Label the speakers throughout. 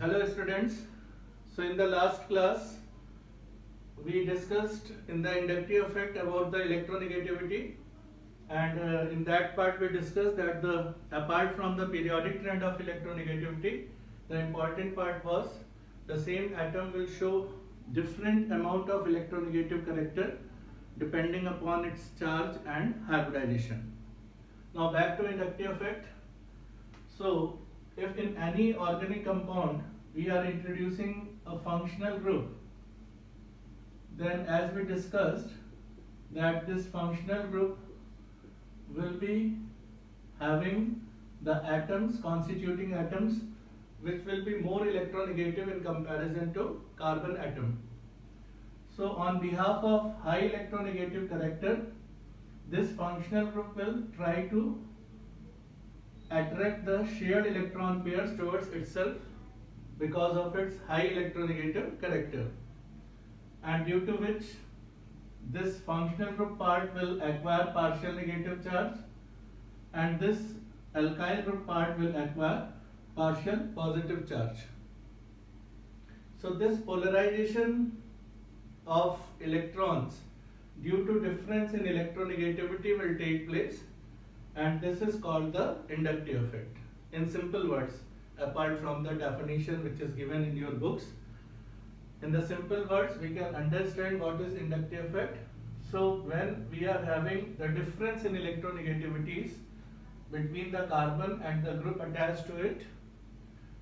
Speaker 1: Hello students. So in the last class we discussed in the inductive effect about the electronegativity, and in that part we discussed that apart from the periodic trend of electronegativity, the important part was the same atom will show different amount of electronegative character depending upon its charge and hybridization. Now back to inductive effect. So if in any organic compound we are introducing a functional group, then as we discussed that this functional group will be having the atoms, constituting atoms, which will be more electronegative in comparison to carbon atom. So on behalf of high electronegative character, this functional group will try to attract the shared electron pairs towards itself because of its high electronegative character, and due to which this functional group part will acquire partial negative charge and this alkyl group part will acquire partial positive charge. So this polarization of electrons due to difference in electronegativity will take place, and this is called the inductive effect. In simple words, apart from the definition which is given in your books, in the simple words we can understand what is inductive effect. So when we are having the difference in electronegativities between the carbon and the group attached to it,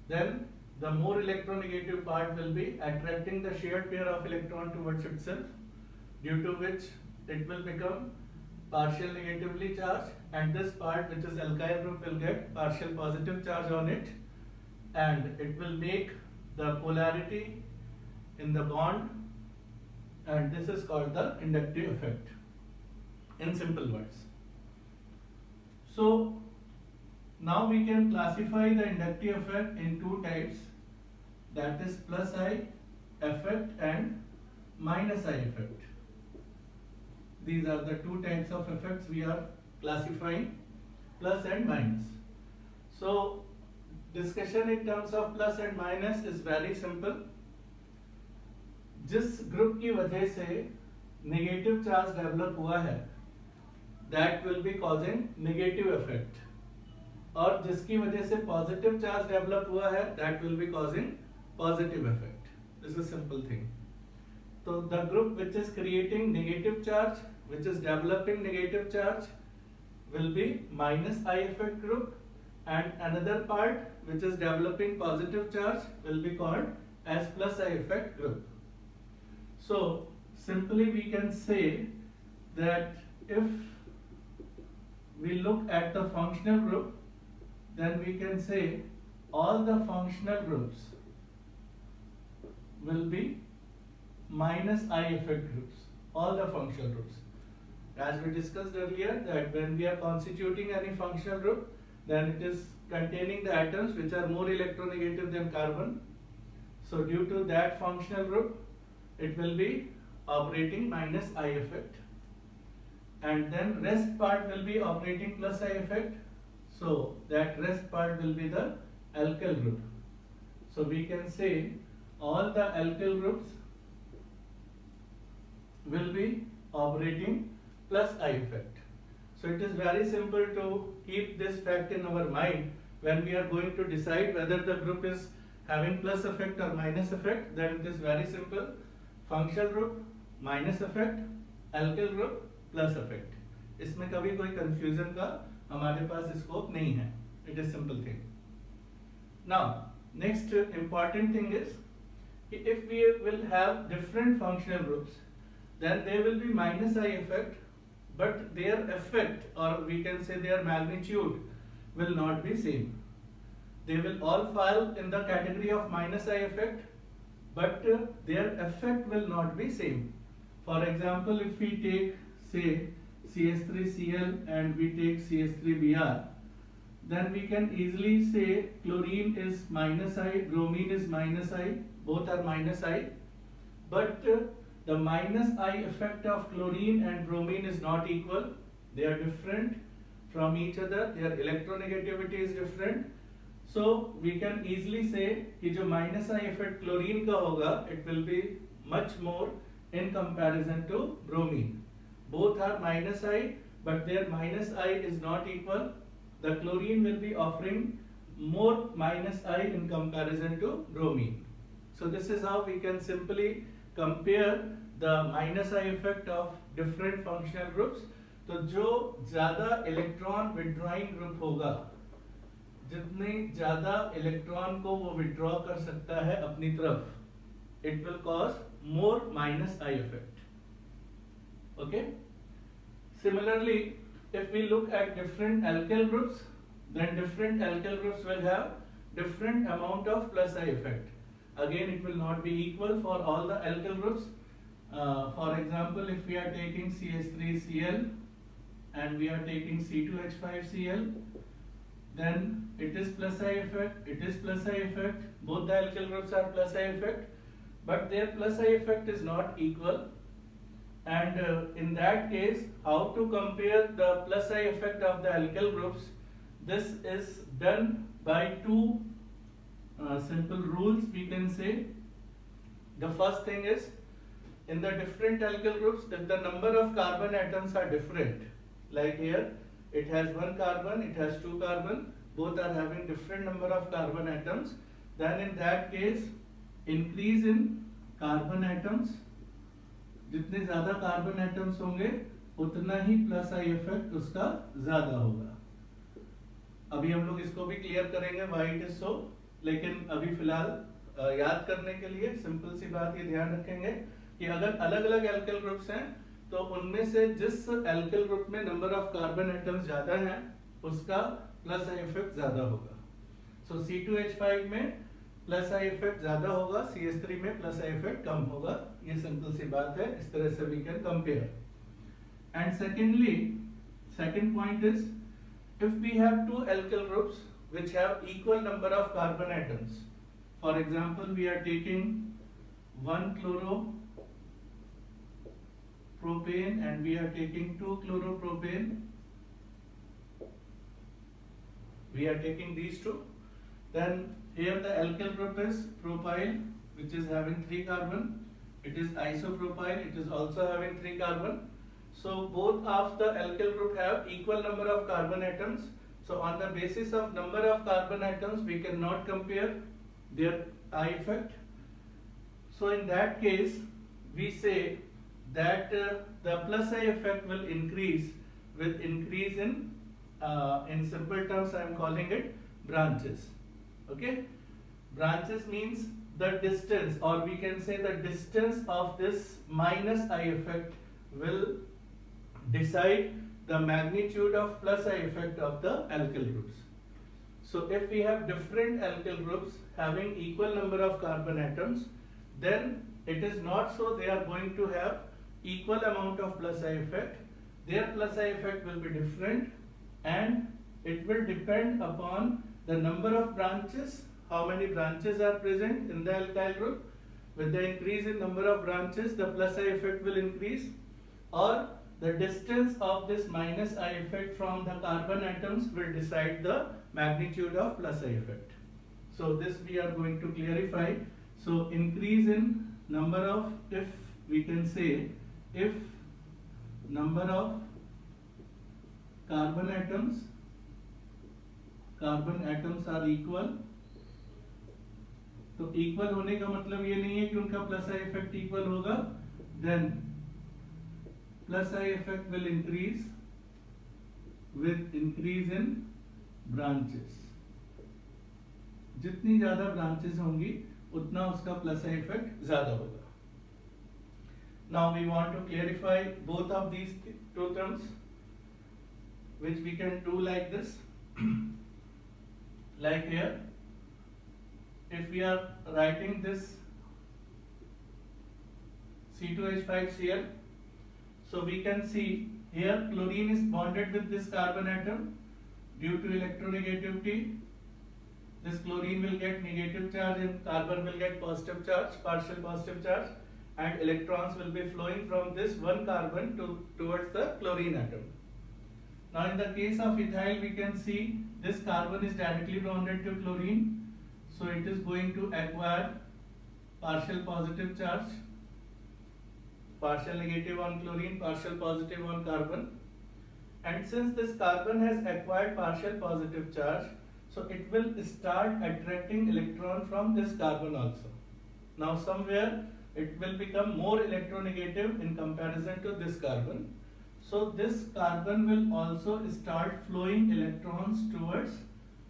Speaker 1: then the more electronegative part will be attracting the shared pair of electron towards itself, due to which it will become partial negatively charged, and this part, which is alkyl group, will get partial positive charge on it, and it will make the polarity in the bond, and this is called the inductive effect in simple words. So now we can classify the inductive effect in two types, that is plus I effect and minus I effect. These are the two types of effects we are classifying, plus and minus. So discussion in terms of plus and minus is very simple. जिस group की वजह से negative charge develop हुआ है, that will be causing negative effect, और जिसकी वजह से पॉजिटिव चार्ज डेवलप हुआ है, that will be causing positive effect. This is simple thing. तो the group which is creating negative charge, which is developing negative charge, will be minus I effect group, and another part which is developing positive charge will be called as plus I effect group. So simply we can say that if we look at the functional group, then we can say all the functional groups will be minus I effect groups, all the functional groups. As we discussed earlier, that when we are constituting any functional group, then it is containing the atoms which are more electronegative than carbon. So due to that functional group, it will be operating minus I effect, and then rest part will be operating plus I effect. So that rest part will be the alkyl group. So we can say all the alkyl groups will be operating plus I effect. So it is very simple to keep this fact in our mind when we are going to decide whether the group is having plus effect or minus effect. Then it is very simple: functional group minus effect, alkyl group plus effect. इसमें कभी कोई confusion का हमारे पास scope नहीं है. It is simple thing. Now next important thing is, if we will have different functional groups, then there will be minus I effect, but their effect, or we can say their magnitude, will not be same. They will all fall in the category of minus I effect, but their effect will not be same. For example, if we take say CH3Cl and we take CH3Br, then we can easily say chlorine is minus I, bromine is minus I, both are minus I, but the minus I effect of chlorine and bromine is not equal. They are different from each other. Their electronegativity is different. So we can easily say कि जो minus I effect chlorine का होगा, it will be much more in comparison to bromine. Both are minus I, but their minus I is not equal. The chlorine will be offering more minus I in comparison to bromine. So this is how we can simply compare the minus I effect of different functional groups. तो जो ज्यादा electron withdrawing group होगा, जितने ज्यादा electron को वो withdraw कर सकता है अपनी तरफ, it will cause more minus I effect. Okay. Similarly, if we look at different alkyl groups, then different alkyl groups will have different amount of plus I effect. Again, it will not be equal for all the alkyl groups. For example, if we are taking CH3Cl and we are taking C2H5Cl, then it is plus I effect, it is plus I effect, both the alkyl groups are plus I effect, but their plus I effect is not equal. And in that case, how to compare the plus I effect of the alkyl groups? This is done by two simple rules, we can say. The first thing is, in the different alkyl groups, if the number of carbon atoms are different, like here, it has one carbon, it has two carbon, both are having different number of carbon atoms, then in that case, increase in carbon atoms, जितने ज्यादा carbon atoms होंगे उतना ही plus I effect उसका ज्यादा होगा. अभी हम लोग इसको भी क्लियर करेंगे व्हाई इट इज सो, लेकिन अभी फिलहाल याद करने के लिए सिंपल सी बात ये ध्यान रखेंगे कि अगर अलग अलग एल्किल ग्रुप्स हैं तो उनमें से जिस एल्किल ग्रुप में नंबर ऑफ कार्बन एटम्स ज्यादा हैं उसका प्लस आई इफेक्ट ज्यादा होगा. सो C2H5 में प्लस आई इफेक्ट ज्यादा होगा, CH3 में प्लस आई इफेक्ट कम होगा. ये सिंपल सी बात है, इस तरह से we can compare. And secondly, second point is, if we have two alkyl groups which have equal number of carbon atoms, for example we are taking 1 chloropropane and we are taking 2 chloropropane, we are taking these two, then here the alkyl group is propyl, which is having 3 carbon, it is isopropyl, it is also having 3 carbon. So both of the alkyl group have equal number of carbon atoms. So on the basis of number of carbon atoms, we cannot compare their I effect. So in that case, we say that the plus I effect will increase with increase in simple terms I am calling it branches. Okay, branches means the distance, or we can say the distance of this minus I effect will decide the magnitude of plus I effect of the alkyl groups. So if we have different alkyl groups having equal number of carbon atoms, then it is not so they are going to have equal amount of plus I effect. Their plus I effect will be different, and it will depend upon the number of branches, how many branches are present in the alkyl group. With the increase in number of branches, the plus I effect will increase, or the distance of this minus I effect from the carbon atoms will decide the magnitude of plus I effect. So this we are going to clarify. So increase in number of, if we can say, if number of carbon atoms are equal, तो equal होने का मतलब ये नहीं है कि उनका plus I effect equal होगा, then plus I effect will increase with increase in branches. जितनी ज्यादा branches होंगी उतना उसका plus I effect ज्यादा होगा. Now we want to clarify both of these two terms, which we can do like this. Like here, if we are writing this C2H5Cl, so we can see here chlorine is bonded with this carbon atom. Due to electronegativity, this chlorine will get negative charge and carbon will get positive charge, partial positive charge, and electrons will be flowing from this one carbon towards the chlorine atom. Now in the case of ethyl, we can see this carbon is directly bonded to chlorine, so it is going to acquire partial positive charge, partial negative on chlorine, partial positive on carbon. And since this carbon has acquired partial positive charge, so it will start attracting electron from this carbon also. Now somewhere it will become more electronegative in comparison to this carbon. So this carbon will also start flowing electrons towards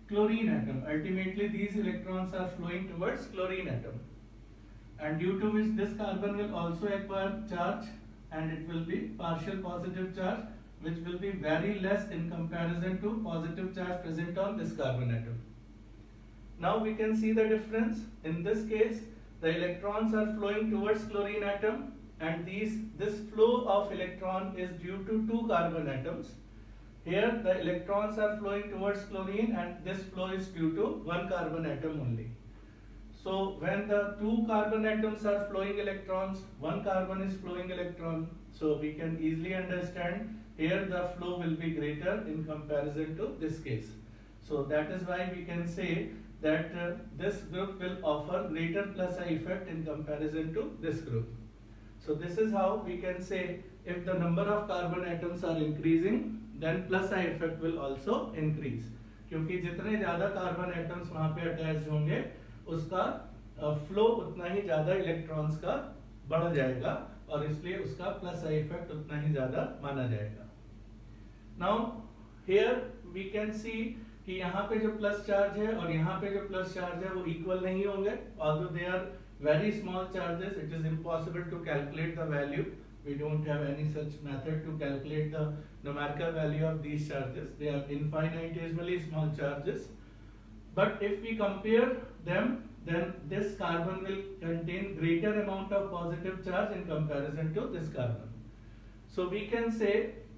Speaker 1: chlorine atom. Ultimately these electrons are flowing towards chlorine atom. And due to which this carbon will also acquire charge, and it will be partial positive charge, which will be very less in comparison to positive charge present on this carbon atom. Now we can see the difference. In this case, the electrons are flowing towards chlorine atom, and this flow of electron is due to two carbon atoms. Here the electrons are flowing towards chlorine, and this flow is due to one carbon atom only. So when the two carbon atoms are flowing electrons, one carbon is flowing electron, so we can easily understand here the flow will be greater in comparison to this case. So that is why we can say that this group will offer greater plus I effect in comparison to this group. So this is how we can say if the number of carbon atoms are increasing, then plus I effect will also increase. क्योंकि जितने ज़्यादा carbon atoms वहाँ पे attach होंगे, उसका flow उतना ही ज़्यादा electrons का बढ़ जाएगा, और इसलिए उसका प्लस आई इफेक्ट उतना ही ज़्यादा माना जाएगा. Now here we can see कि यहाँ पे जो प्लस चार्ज है और यहाँ पे जो प्लस चार्ज है वो इक्वल नहीं होंगे. Although they are very small charges, it is impossible to calculate the value. We don't have any such method to calculate the numerical value of these charges. They are infinitesimally small charges. But if we compare them, then this carbon will contain greater amount of positive charge in comparison to this carbon. So we can say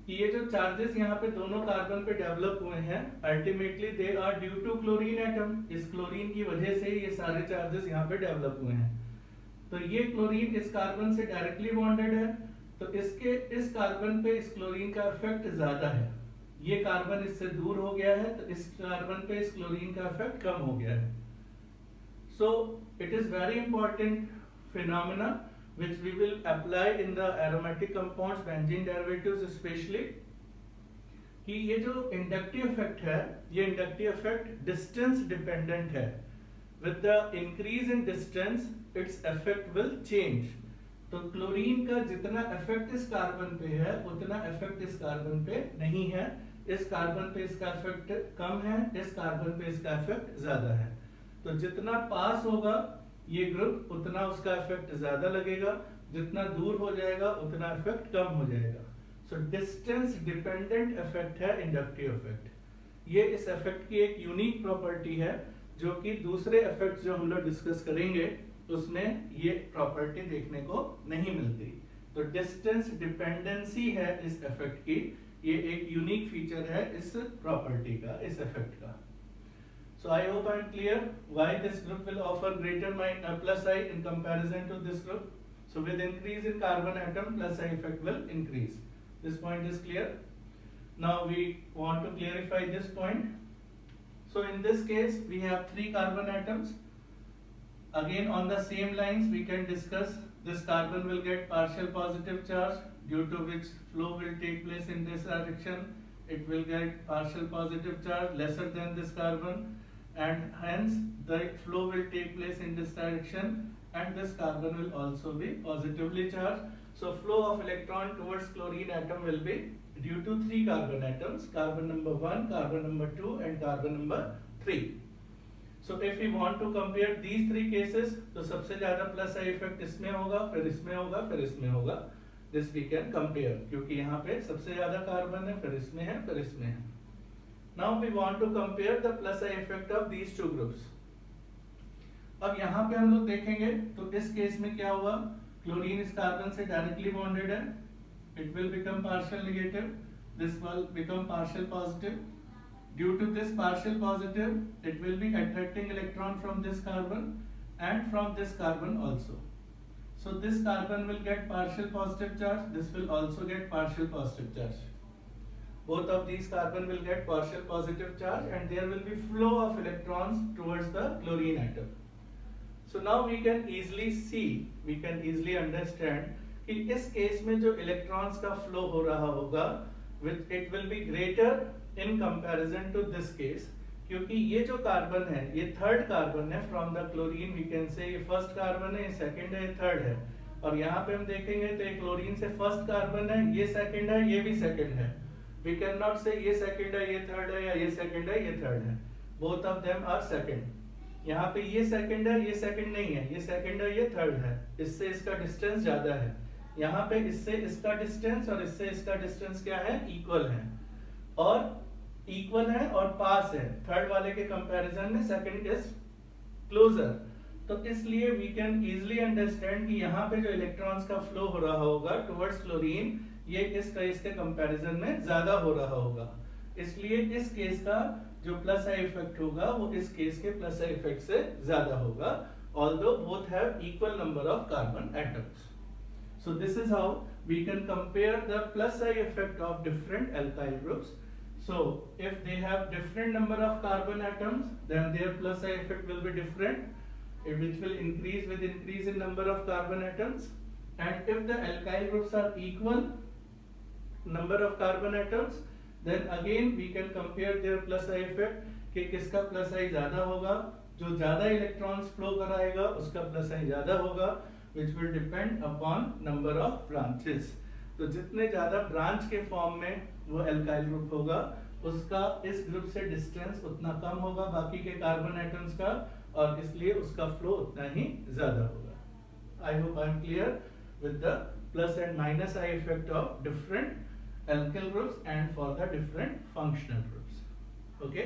Speaker 1: कि ये जो charges यहाँ पे दोनों carbon पे develop हुए हैं, ultimately they are due to chlorine atom. इस क्लोरीन की वजह से ये सारे चार्जेस यहाँ पे डेवलप हुए हैं. तो ये क्लोरीन इस कार्बन से डायरेक्टली बॉन्डेड है, तो इसके इस कार्बन पे इस क्लोरीन का इफेक्ट ज्यादा है. ये कार्बन इससे दूर हो गया है, तो इस कार्बन पे इस क्लोरीन का इफेक्ट कम हो गया है. So it is very important phenomena which we will apply in the aromatic compounds, benzene derivatives especially, कि ये जो इंडक्टिव इफेक्ट है, ये इंडक्टिव इफेक्ट डिस्टेंस डिपेंडेंट है. With the increase in distance its effect will change. तो chlorine का जितना effect इस कार्बन पे है, उतना इफेक्ट इस कार्बन पे नहीं है. इस कार्बन पे इसका इफेक्ट कम है, इस कार्बन पे इसका इफेक्ट ज्यादा है. तो जितना पास होगा ये ग्रुप, उतना उसका इफेक्ट ज्यादा लगेगा. जितना दूर हो जाएगा उतना इफेक्ट कम हो जाएगा. सो डिस्टेंस डिपेंडेंट इफेक्ट है इंडक्टिव इफेक्ट. ये इस इफेक्ट की एक यूनिक प्रॉपर्टी है, जो कि दूसरे इफेक्ट जो हम लोग डिस्कस करेंगे उसमें ये प्रॉपर्टी देखने को नहीं मिलती. तो डिस्टेंस डिपेंडेंसी है इस इफेक्ट की, ये एक यूनिक फीचर है इस प्रॉपर्टी का, इस इफेक्ट का. So I hope I am clear why this group will offer greater plus I in comparison to this group. So with increase in carbon atom, plus I effect will increase. This point is clear. Now we want to clarify this point. So in this case we have three carbon atoms. Again on the same lines we can discuss this carbon will get partial positive charge, due to which flow will take place in this direction. It will get partial positive charge lesser than this carbon, and hence the flow will take place in this direction, and this carbon will also be positively charged. So flow of electron towards chlorine atom will be due to three carbon atoms, carbon number 1, carbon number 2 and carbon number 3. So if we want to compare these three cases, तो सबसे ज्यादा plus I effect इसमें होगा, फिर इसमें होगा, फिर इसमें होगा. This we can compare, क्योंकि यहाँ पे सबसे ज्यादा कार्बन है, फिर इसमें है, फिर इसमें है. Now we want to compare the plus I effect of these two groups. अब यहाँ पे हम लोग देखेंगे तो इस केस में क्या हुआ, क्लोरीन इस कार्बन से डायरेक्टली बॉन्डेड है, it will become partial negative, this will become partial positive. Due to this partial positive, it will be attracting electron from this carbon and from this carbon also. So this carbon will get partial positive charge, this will also get partial positive charge. both of these carbon will get partial positive charge and there will be flow of electrons towards the chlorine atom. So now we can easily see, we can easily understand कि इस case में जो electrons का flow हो रहा होगा which it will be greater in comparison to this case, क्योंकि ये जो कार्बन है ये थर्ड कार्बन है from the chlorine, we can say ये फर्स्ट कार्बन है, ये सेकंड है, ये थर्ड है, और यहाँ पे हम देखेंगे तो ये क्लोरीन से फर्स्ट कार्बन है, ये सेकंड है, ये भी सेकंड है, वी कैन नॉट से ये सेकंड है, ये थर्ड है, या ये सेकंड है, ये थर्ड है, both of them are second. यहाँ पे ये सेकंड है, ये सेकंड नहीं है, ये सेकंड है, ये थर्ड है, इससे इसका डिस्टेंस ज्यादा है, यहाँ पे इससे इसका डिस्टेंस और इससे इसका डिस्टेंस क्या है, इक्वल है, और इक्वल है और पास है, थर्ड वाले के कंपैरिजन में सेकंड इज क्लोजर। तो इसलिए वी कैन इजीली अंडरस्टैंड कि यहाँ पे जो इलेक्ट्रॉन्स का फ्लो हो रहा होगा टुवर्ड्स क्लोरीन, ये इस केस के कंपैरिजन में ज्यादा हो रहा होगा, इसलिए इस केस का जो प्लस आई इफेक्ट होगा वो इस केस के प्लस आई इफेक्ट से ज्यादा होगा, although both have equal number of carbon atoms. So this is how we can compare the plus I effect of different alkyl groups. So if they have different number of carbon atoms, then their plus I effect will be different, which will increase with increase in number of carbon atoms. And if the alkyl groups are equal number of carbon atoms, then again we can compare their plus I effect कि किसका plus I ज्यादा होगा, जो ज्यादा electrons flow कराएगा उसका plus I ज्यादा होगा, which will depend upon number of branches. तो जितने ज्यादा ब्रांच के फॉर्म में वो एल्काइल ग्रुप होगा उसका इस ग्रुप से डिस्टेंस उतना कम होगा बाकी के कार्बन एटम्स का, और इसलिए उसका फ्लो उतना ही ज्यादा होगा। I hope I am clear with the plus and minus I effect of different alkyl groups and for the different functional groups. Okay.